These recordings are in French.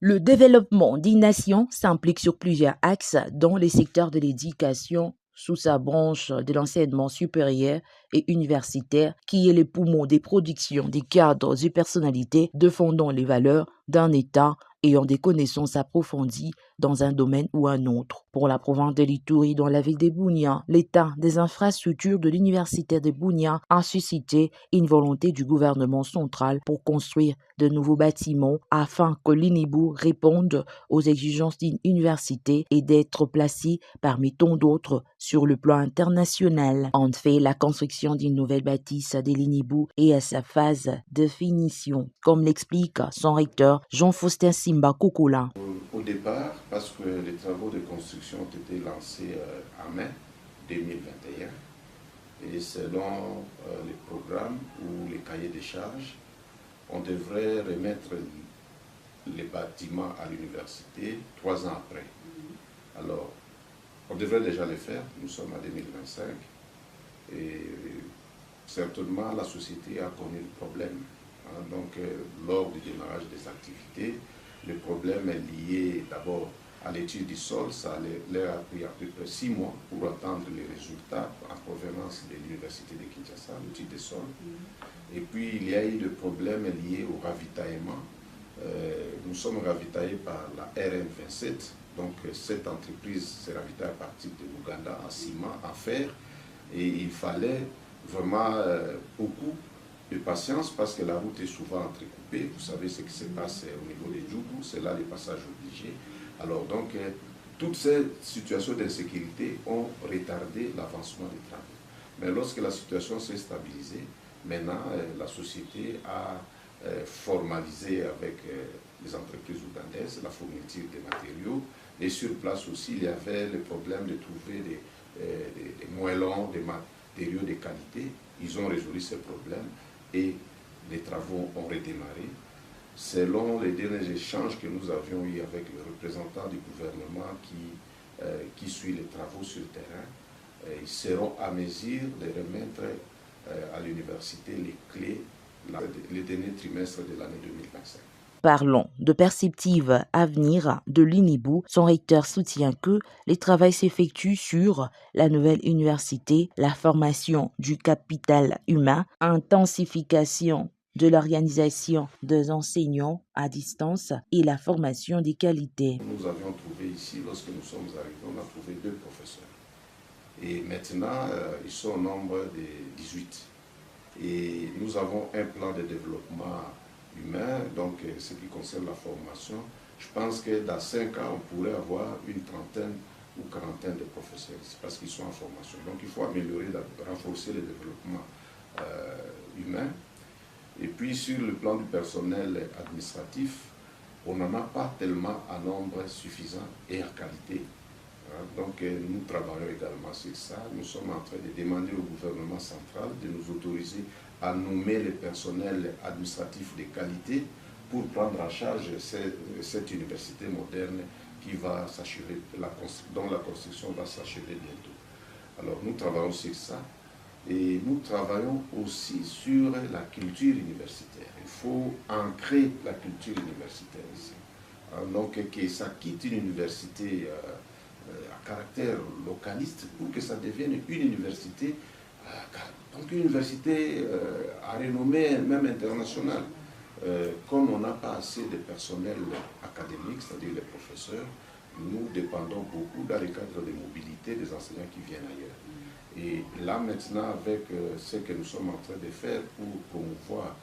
Le développement d'une nation s'implique sur plusieurs axes dans les secteurs de l'éducation, sous sa branche de l'enseignement supérieur et universitaire, qui est le poumon des productions des cadres et personnalités défendant les valeurs d'un État ayant des connaissances approfondies dans un domaine ou un autre. Pour la province de l'Ituri, dans la ville de Bunia, l'état des infrastructures de l'université de Bunia a suscité une volonté du gouvernement central pour construire de nouveaux bâtiments afin que l'INIBU réponde aux exigences d'une université et d'être placé parmi tant d'autres sur le plan international. En fait, la construction d'une nouvelle bâtisse de l'INIBU est à sa phase de finition, comme l'explique son recteur Jean-Faustin Simba Koukoula. Au départ, parce que les travaux de construction ont été lancés en mai 2021, et selon les programmes ou les cahiers de charges, on devrait remettre les bâtiments à l'université 3 ans après. Alors, on devrait déjà le faire, nous sommes en 2025, et certainement la société a connu le problème. Donc, lors du démarrage des activités, le problème est lié d'abord à l'étude du sol. Ça leur a pris à peu près 6 mois pour attendre les résultats en provenance de l'université de Kinshasa, l'étude des sols. Et puis, il y a eu des problèmes liés au ravitaillement. Nous sommes ravitaillés par la RN27. Donc, cette entreprise se ravitaille à partir de l'Ouganda en ciment, en fer. Et il fallait vraiment beaucoup de patience parce que la route est souvent entrecoupée. Vous savez ce qui se passe au niveau des Djougou, c'est là les passages obligés. Alors donc, toutes ces situations d'insécurité ont retardé l'avancement des travaux. Mais lorsque la situation s'est stabilisée, maintenant la société a formalisé avec les entreprises ougandaises la fourniture des matériaux. Et sur place aussi, il y avait le problème de trouver des moellons, des matériaux de qualité. Ils ont résolu ce problème et les travaux ont redémarré. Selon les derniers échanges que nous avions eus avec le représentant du gouvernement qui suit les travaux sur le terrain, ils seront à mesure de remettre à l'université les clés le dernier trimestre de l'année 2025. Parlons de perspectives à venir de l'INIBU. Son recteur soutient que les travaux s'effectuent sur la nouvelle université, la formation du capital humain, intensification de l'organisation des enseignants à distance et la formation des qualités. Nous avions trouvé ici, lorsque nous sommes arrivés, on a trouvé 2 professeurs. Et maintenant, ils sont au nombre de 18. Et nous avons un plan de développement humain, donc ce qui concerne la formation. Je pense que dans 5 ans, on pourrait avoir une trentaine ou quarantaine de professeurs, parce qu'ils sont en formation. Donc il faut améliorer, renforcer le développement humain. Et puis sur le plan du personnel administratif, on n'en a pas tellement en nombre suffisant et en qualité. Donc nous travaillons également sur ça. Nous sommes en train de demander au gouvernement central de nous autoriser à nommer le personnel administratif de qualité pour prendre en charge cette université moderne qui va s'achever, dont la construction va s'achever bientôt. Alors nous travaillons sur ça et nous travaillons aussi sur la culture universitaire. Il faut ancrer la culture universitaire ici. Donc que ça quitte une université à caractère localiste pour que ça devienne une université, donc une université à renommée même internationale. Comme on n'a pas assez de personnel académique, c'est-à-dire les professeurs, nous dépendons beaucoup dans le cadre de mobilité des enseignants qui viennent ailleurs. Et là maintenant, avec ce que nous sommes en train de faire pour promouvoir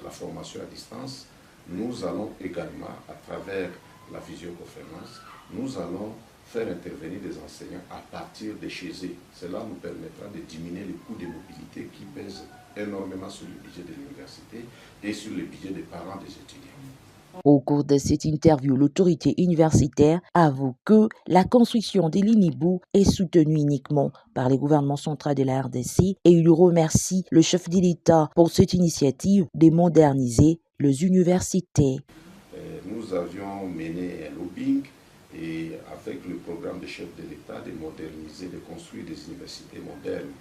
la formation à distance, nous allons également, à travers la visioconférence, nous allons faire intervenir des enseignants à partir de chez eux. Cela nous permettra de diminuer les coûts de mobilité qui pèsent énormément sur le budget de l'université et sur le budget des parents des étudiants. Au cours de cette interview, l'autorité universitaire avoue que la construction de l'INIBU est soutenue uniquement par le gouvernement central de la RDC et il remercie le chef de l'État pour cette initiative de moderniser les universités. Nous avions mené un lobbying et avec le programme de chef de l'État de moderniser, de construire des universités modernes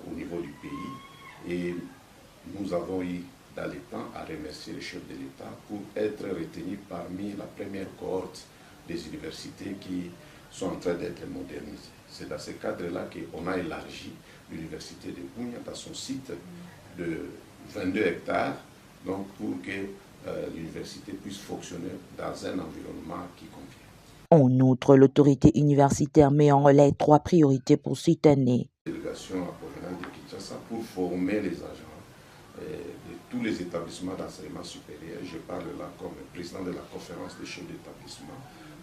au niveau du pays. Et nous avons eu dans les temps, à remercier le chef de l'État pour être retenu parmi la première cohorte des universités qui sont en train d'être modernisées. C'est dans ce cadre-là qu'on a élargi l'université de Bunia dans son site de 22 hectares, donc pour que l'université puisse fonctionner dans un environnement qui convient. En outre, l'autorité universitaire met en relais 3 priorités pour cette année. Délégation à provenance de Kinshasa pour former les agents de tous les établissements d'enseignement supérieur. Je parle là comme président de la conférence des chefs d'établissement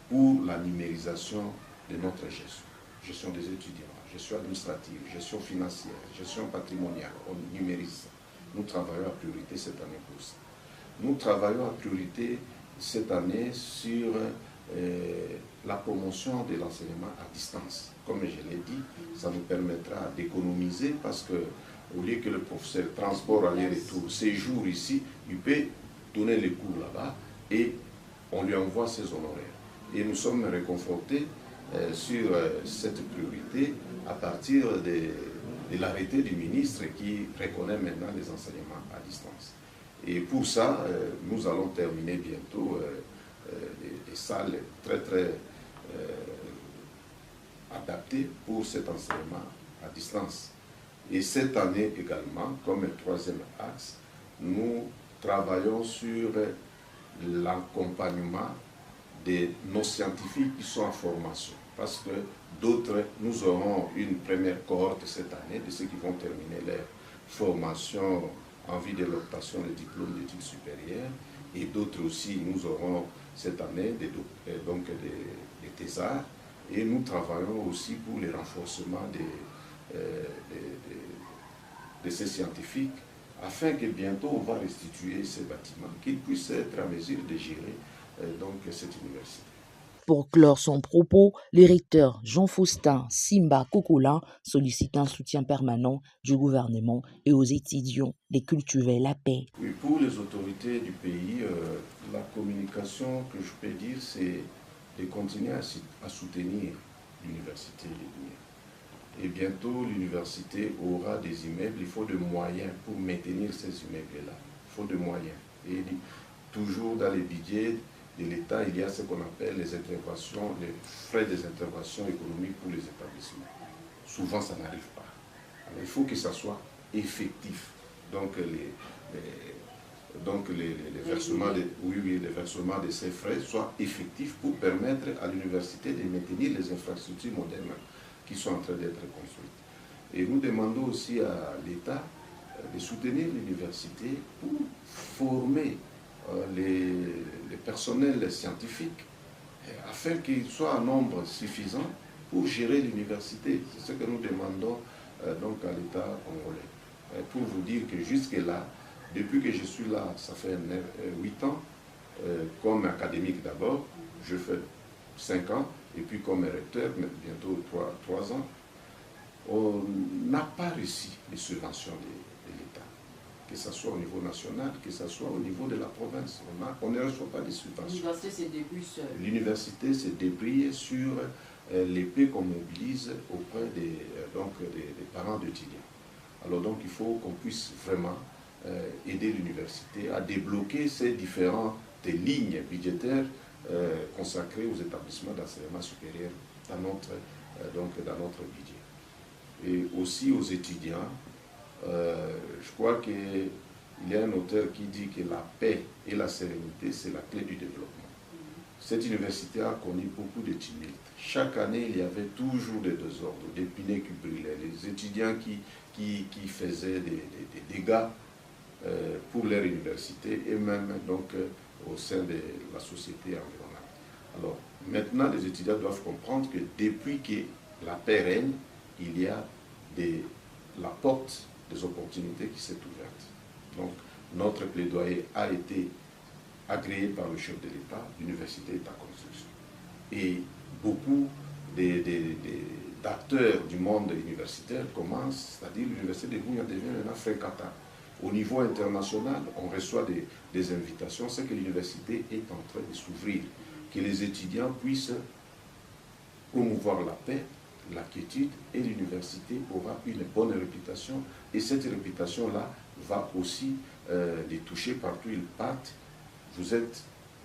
pour la numérisation de notre gestion des étudiants, gestion administrative, gestion financière, gestion patrimoniale. On numérise. Nous travaillons à priorité cette année pour ça. Nous travaillons à priorité cette année sur la promotion de l'enseignement à distance. Comme je l'ai dit, ça nous permettra d'économiser parce que au lieu que le professeur transport aller-retour séjour ici, il peut donner les cours là-bas et on lui envoie ses honoraires. Et nous sommes réconfortés sur cette priorité à partir de l'arrêté du ministre qui reconnaît maintenant les enseignements à distance. Et pour ça, nous allons terminer bientôt des salles très adaptées pour cet enseignement à distance. Et cette année également, comme un troisième axe, nous travaillons sur l'accompagnement de nos scientifiques qui sont en formation. Parce que d'autres, nous aurons une première cohorte cette année de ceux qui vont terminer leur formation en vue de l'obtention des diplômes d'études supérieures. Et d'autres aussi, nous aurons cette année des thésards. Et nous travaillons aussi pour le renforcement de ces scientifiques afin que bientôt on va restituer ces bâtiments, qu'ils puissent être en mesure de gérer cette université. Pour clore son propos, le recteur Jean-Faustin Simba Kokola sollicite un soutien permanent du gouvernement et aux étudiants de cultiver la paix. Oui, pour les autorités du pays, la communication que je peux dire, c'est de continuer à soutenir l'université de Bunia. Et bientôt, l'université aura des immeubles. Il faut des moyens pour maintenir ces immeubles-là. Il faut des moyens. Et toujours dans les budgets de l'État, il y a ce qu'on appelle les interventions, les frais des interventions économiques pour les établissements. Souvent, ça n'arrive pas. Alors, il faut que ça soit effectif. Donc, les versements de ces frais soient effectifs pour permettre à l'université de maintenir les infrastructures modernes qui sont en train d'être construites. Et nous demandons aussi à l'État de soutenir l'université pour former les personnels scientifiques afin qu'ils soient en nombre suffisant pour gérer l'université. C'est ce que nous demandons donc à l'État congolais. Pour vous dire que jusque-là, depuis que je suis là, ça fait 8 ans, comme académique d'abord, je fais 5 ans, et puis comme recteur, bientôt 3 ans, on n'a pas reçu les subventions de l'État, que ce soit au niveau national, que ce soit au niveau de la province. On ne reçoit pas de subventions. L'université se débrouille seule. L'université se débrouille sur l'épée qu'on mobilise auprès des parents d'étudiants. Alors donc il faut qu'on puisse vraiment aider l'université à débloquer ces différentes lignes budgétaires consacrées aux établissements d'enseignement supérieur dans notre budget. Et aussi aux étudiants, je crois qu'il y a un auteur qui dit que la paix et la sérénité, c'est la clé du développement. Cette université a connu beaucoup de tumultes. Chaque année, il y avait toujours des désordres, des pinets qui brûlaient, les étudiants qui faisaient des dégâts pour leur université et même donc au sein de la société environnante. Alors maintenant, les étudiants doivent comprendre que depuis que la paix règne, il y a la porte des opportunités qui s'est ouverte. Donc notre plaidoyer a été agréé par le chef de l'État, l'université est en construction. Et beaucoup d'acteurs du monde universitaire commencent, c'est-à-dire l'université de Bunia devient un fréquentable. Au niveau international, on reçoit des invitations, c'est que l'université est en train de s'ouvrir, que les étudiants puissent promouvoir la paix, la quiétude, et l'université aura une bonne réputation, et cette réputation-là, va aussi les toucher partout où ils partent. Vous êtes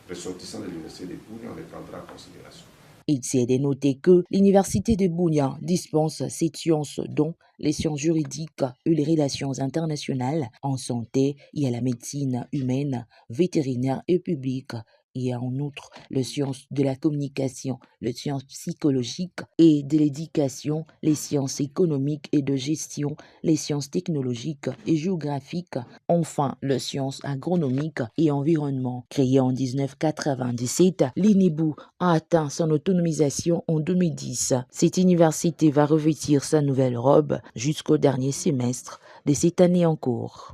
ressortissant de l'Université de Bunia, on les prendra en considération. Il s'est dénoté que l'Université de Bunia dispense cette science dont les sciences juridiques et les relations internationales en santé et à la médecine humaine, vétérinaire et publique, et en outre les sciences de la communication, les sciences psychologiques et de l'éducation, les sciences économiques et de gestion, les sciences technologiques et géographiques, enfin les sciences agronomiques et environnement. Créée en 1997, l'INEBU a atteint son autonomisation en 2010. Cette université va revêtir sa nouvelle robe jusqu'au dernier semestre de cette année en cours.